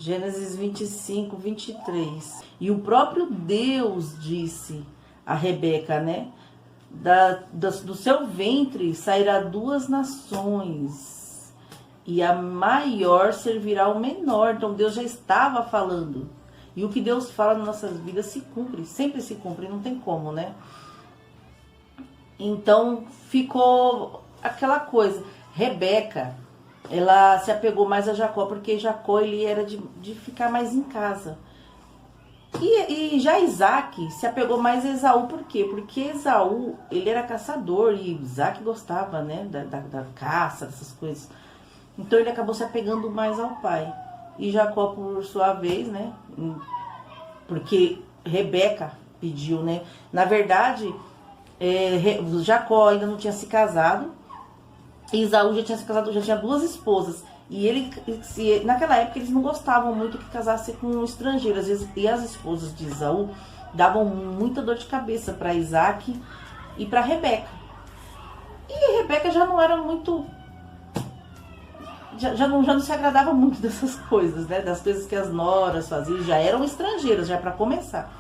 Gênesis 25, 23. E o próprio Deus disse a Rebeca, né? Do seu ventre sairá duas nações, e a maior servirá ao menor. Então Deus já estava falando. E o que Deus fala nas nossas vidas se cumpre, sempre se cumpre, não tem como, né? Então ficou aquela coisa. Rebeca, ela se apegou mais a Jacó, porque Jacó ele era de ficar mais em casa. E já Isaac se apegou mais a Esaú, por quê? Porque Esaú, ele era caçador e Isaac gostava, né, da caça, dessas coisas. Então ele acabou se apegando mais ao pai. E Jacó, por sua vez, né, porque Rebeca pediu, né. Na verdade, Jacó ainda não tinha se casado, e Esaú já tinha se casado, já tinha duas esposas. E naquela época eles não gostavam muito que casasse com estrangeiros. E as esposas de Esaú davam muita dor de cabeça para Isaac e para Rebeca. E Rebeca já não era muito... Já não se agradava muito dessas coisas, né? Das coisas que as noras faziam. Já eram estrangeiras, já para começar.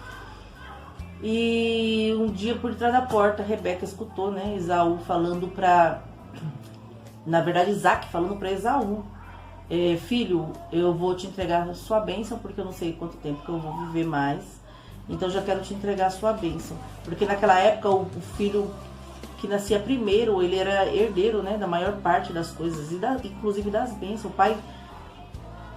E um dia, por trás da porta, Rebeca escutou, né? Esaú falando para... Na verdade, Isaac falando para Esaú: filho, eu vou te entregar a sua bênção, porque eu não sei quanto tempo que eu vou viver mais. Então já quero te entregar a sua bênção. Porque naquela época o filho que nascia primeiro, ele era herdeiro, né, da maior parte das coisas, inclusive das bênçãos. O pai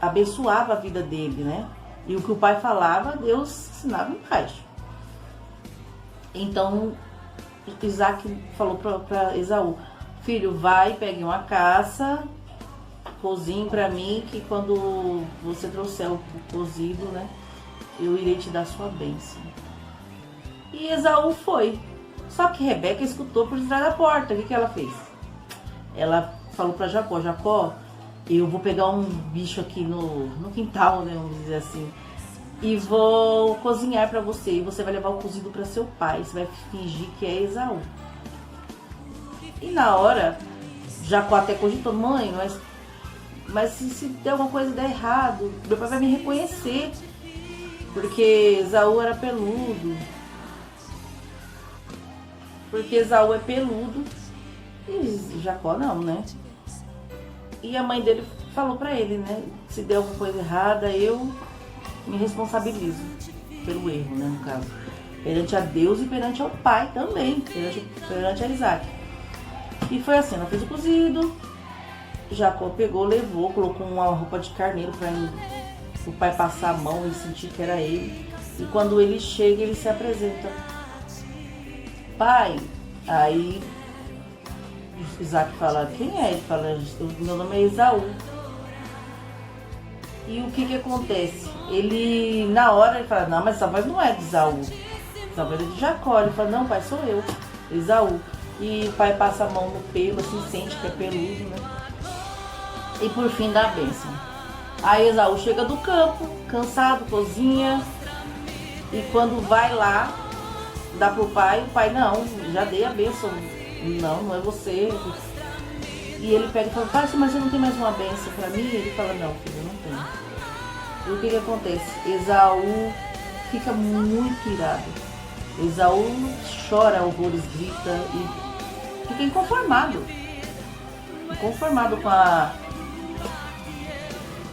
abençoava a vida dele, né? E o que o pai falava, Deus ensinava embaixo. Então Isaac falou para Esaú: filho, vai, pegue uma caça, cozinhe para mim, que quando você trouxer o cozido, né, eu irei te dar sua bênção. E Esaú foi. Só que Rebeca escutou por trás da porta. O que ela fez? Ela falou para Jacó: Jacó, eu vou pegar um bicho aqui no quintal, né, vamos dizer assim, e vou cozinhar para você. E você vai levar o cozido para seu pai. Você vai fingir que é Esaú. E na hora, Jacó até cogitou: mãe, mas se der alguma coisa der errado, meu pai vai me reconhecer, porque Esaú era peludo. Porque Esaú é peludo e Jacó não, né? E a mãe dele falou pra ele, né? Se der alguma coisa errada, eu me responsabilizo pelo erro, né? No caso, perante a Deus e perante ao pai também, perante a Isaac. E foi assim, ela fez o cozido. Jacó pegou, levou, colocou uma roupa de carneiro para o pai passar a mão e sentir que era ele. E quando ele chega, ele se apresenta: pai. Aí Isaac fala: quem é? Ele fala: meu nome é Esaú. E o que acontece? Ele, na hora, ele fala: não, mas essa voz não é de Esaú, essa voz é de Jacó. Ele fala: não, pai, sou eu, Esaú. E o pai passa a mão no pelo, assim, sente que é peludo, né? E por fim dá a bênção. Aí Esaú chega do campo, cansado, cozinha. E quando vai lá, dá pro pai, o pai: não, já dei a bênção. Não é você. E ele pega e fala: pai, mas você não tem mais uma bênção pra mim? Ele fala: não, filho, não tenho. E o que acontece? Esaú fica muito irado. Esaú chora horrores, grita e fica inconformado com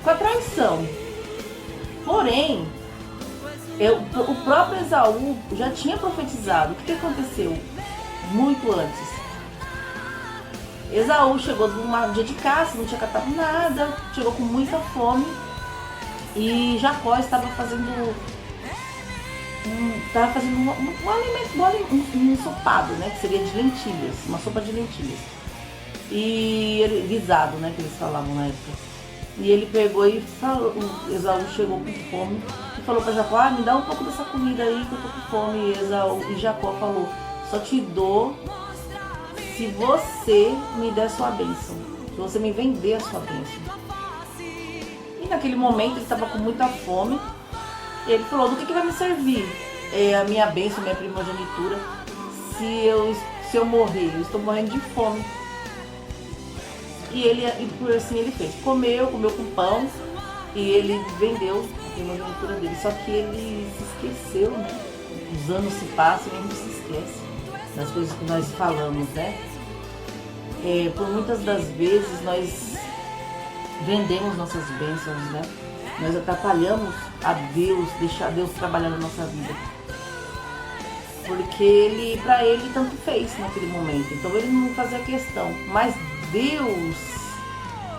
a traição. Porém, o próprio Esaú já tinha profetizado. O que aconteceu muito antes? Esaú chegou num dia de caça, não tinha catado nada, chegou com muita fome, e Jacó estava fazendo um alimento, um ensopado, né, que seria de lentilhas, uma sopa de lentilhas. E guisado, né, que eles falavam na época. E ele pegou e falou, Esaú chegou com fome e falou para Jacó: me dá um pouco dessa comida aí que eu tô com fome. E Jacó falou: só te dou se você me der sua bênção, se você me vender a sua bênção. E naquele momento ele estava com muita fome. E ele falou: do que vai me servir a minha bênção, minha primogenitura, se eu morrer? Eu estou morrendo de fome. E por assim ele fez. Comeu com pão. E ele vendeu a primogenitura dele. Só que ele se esqueceu, né? Os anos se passam e a gente se esquece das coisas que nós falamos, né? Por muitas das vezes nós vendemos nossas bênçãos, né? Nós atrapalhamos a Deus, deixar Deus trabalhar na nossa vida. Porque para ele tanto fez naquele momento. Então ele não fazia questão. Mas Deus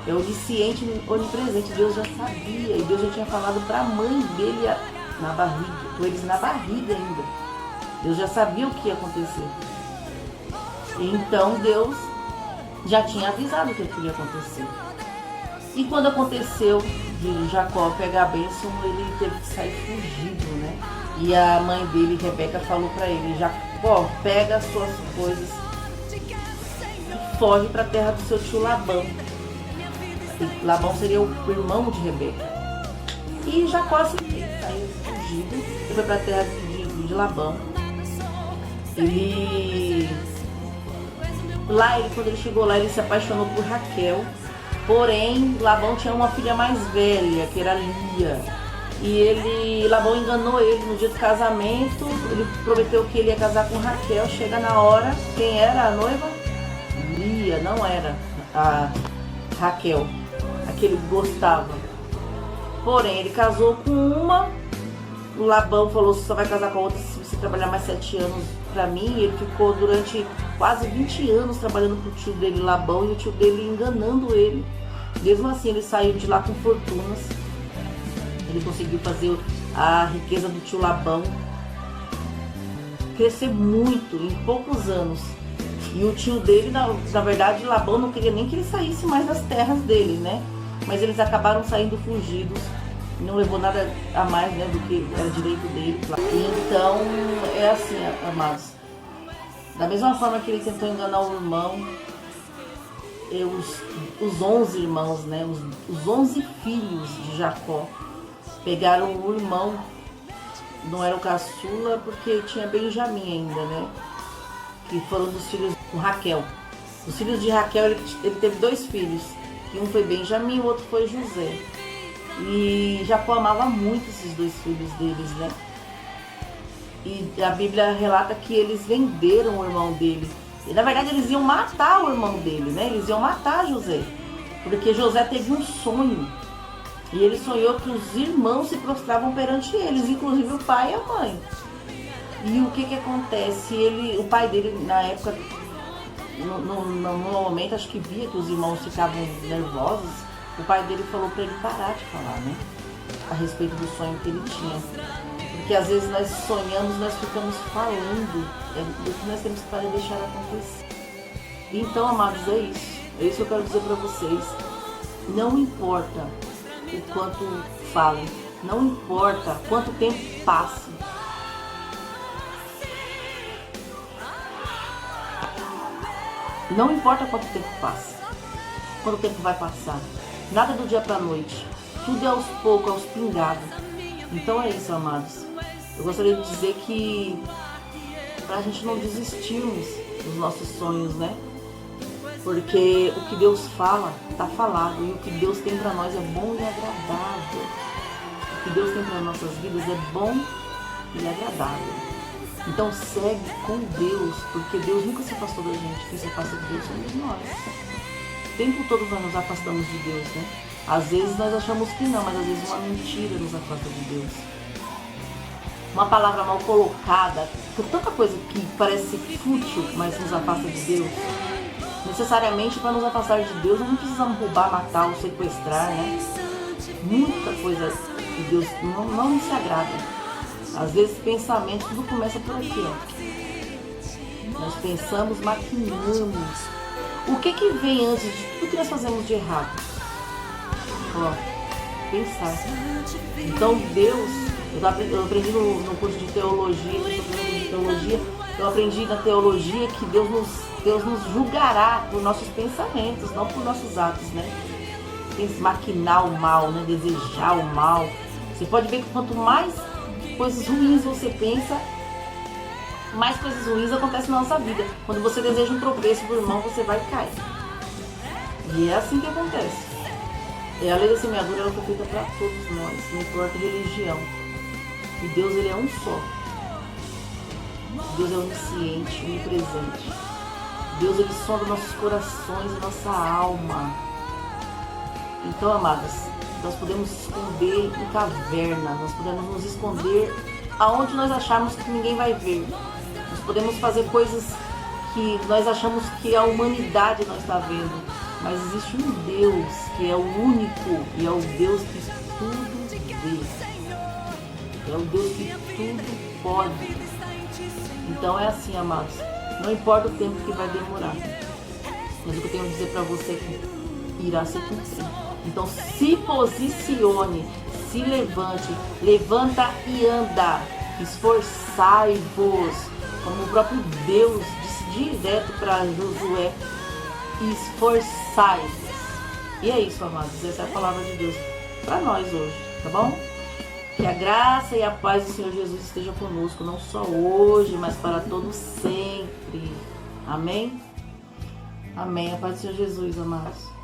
é onisciente, onipresente. Deus já sabia. E Deus já tinha falado para a mãe dele na barriga. Com eles na barriga ainda. Deus já sabia o que ia acontecer. Então Deus já tinha avisado que aquilo ia acontecer. E quando aconteceu de Jacó pegar a bênção, ele teve que sair fugido, né? E a mãe dele, Rebeca, falou para ele: Jacó, pega as suas coisas e foge para a terra do seu tio Labão. E Labão seria o irmão de Rebeca. E Jacó saiu fugido e foi para a terra de Labão. Quando ele chegou lá, ele se apaixonou por Raquel. Porém, Labão tinha uma filha mais velha, que era Lia. E Labão enganou ele no dia do casamento. Ele prometeu que ele ia casar com Raquel. Chega na hora, quem era a noiva? Lia, não era a Raquel, a que ele gostava. Porém, ele casou com uma. O Labão falou: você só vai casar com a outra se você trabalhar mais 7 anos pra mim. E ele ficou durante quase 20 anos trabalhando pro tio dele, Labão, e o tio dele enganando ele. Mesmo assim, ele saiu de lá com fortunas. Ele conseguiu fazer a riqueza do tio Labão crescer muito em poucos anos. E o tio dele, na verdade, Labão não queria nem que ele saísse mais das terras dele, né? Mas eles acabaram saindo fugidos. Não levou nada a mais, né, do que era direito dele. Então, é assim, amados. Da mesma forma que ele tentou enganar o irmão, os 11 irmãos, né, os 11 filhos de Jacó, pegaram o irmão. Não era o caçula, porque tinha Benjamim ainda, né, que foram dos filhos com Raquel. Os filhos de Raquel, ele teve 2 filhos, que um foi Benjamim e o outro foi José. E Jacó amava muito esses 2 filhos deles, né? E a Bíblia relata que eles venderam o irmão dele. E na verdade eles iam matar o irmão dele, né? Eles iam matar José. Porque José teve um sonho. E ele sonhou que os irmãos se prostravam perante eles, inclusive o pai e a mãe. E o que acontece? O pai dele, na época, no momento, acho que via que os irmãos ficavam nervosos. O pai dele falou para ele parar de falar, né? A respeito do sonho que ele tinha. Porque às vezes nós sonhamos, nós ficamos falando do que nós temos que fazer, deixar acontecer. Então, amados, é isso. É isso que eu quero dizer para vocês. Não importa o quanto falem, não importa quanto tempo passe. Não importa quanto tempo passa, quanto tempo vai passar. Nada do dia para a noite. Tudo é aos poucos, aos pingados. Então é isso, amados. Eu gostaria de dizer que para a gente não desistirmos dos nossos sonhos, né? Porque o que Deus fala, está falado. E o que Deus tem para nós é bom e agradável. O que Deus tem para nossas vidas é bom e agradável. Então segue com Deus, porque Deus nunca se afastou da gente. Quem se afasta de Deus somos nós. O tempo todo nós nos afastamos de Deus, né? Às vezes nós achamos que não, mas às vezes uma mentira nos afasta de Deus. Uma palavra mal colocada, por tanta coisa que parece fútil, mas nos afasta de Deus. Necessariamente, para nos afastar de Deus, não precisamos roubar, matar ou sequestrar, né? Muita coisa de Deus não nos agrada. Às vezes, pensamento, tudo começa por aqui, ó. Nós pensamos, maquinamos. O que vem antes de tudo que nós fazemos de errado? Ó, pensar. Então Deus, eu aprendi no curso de teologia, eu aprendi na teologia que Deus nos julgará por nossos pensamentos, não por nossos atos, né? Maquinar o mal, né? Desejar o mal. Você pode ver que quanto mais coisas ruins você pensa, mais coisas ruins acontecem na nossa vida. Quando você deseja um tropeço pro irmão, você vai cair. E é assim que acontece. A lei da semeadura ela foi feita para todos nós, não importa a religião. E Deus, ele é um só. Deus é onisciente, onipresente. Deus, ele sonda nossos corações e nossa alma. Então, amadas, nós podemos esconder em caverna, nós podemos nos esconder aonde nós acharmos que ninguém vai ver. Nós podemos fazer coisas que nós achamos que a humanidade não está vendo. Mas existe um Deus que é o único e é o Deus que tudo vê. É o Deus que tudo pode. Então é assim, amados. Não importa o tempo que vai demorar. Mas o que eu tenho a dizer para você é que irá se cumprir. Então se posicione, se levante, levanta e anda. Esforçai-vos, como o próprio Deus disse direto para Josué. Esforçai-vos. E é isso, amados. Essa é a palavra de Deus para nós hoje, tá bom? Que a graça e a paz do Senhor Jesus esteja conosco, não só hoje, mas para todo sempre. Amém? Amém. A paz do Senhor Jesus, amados.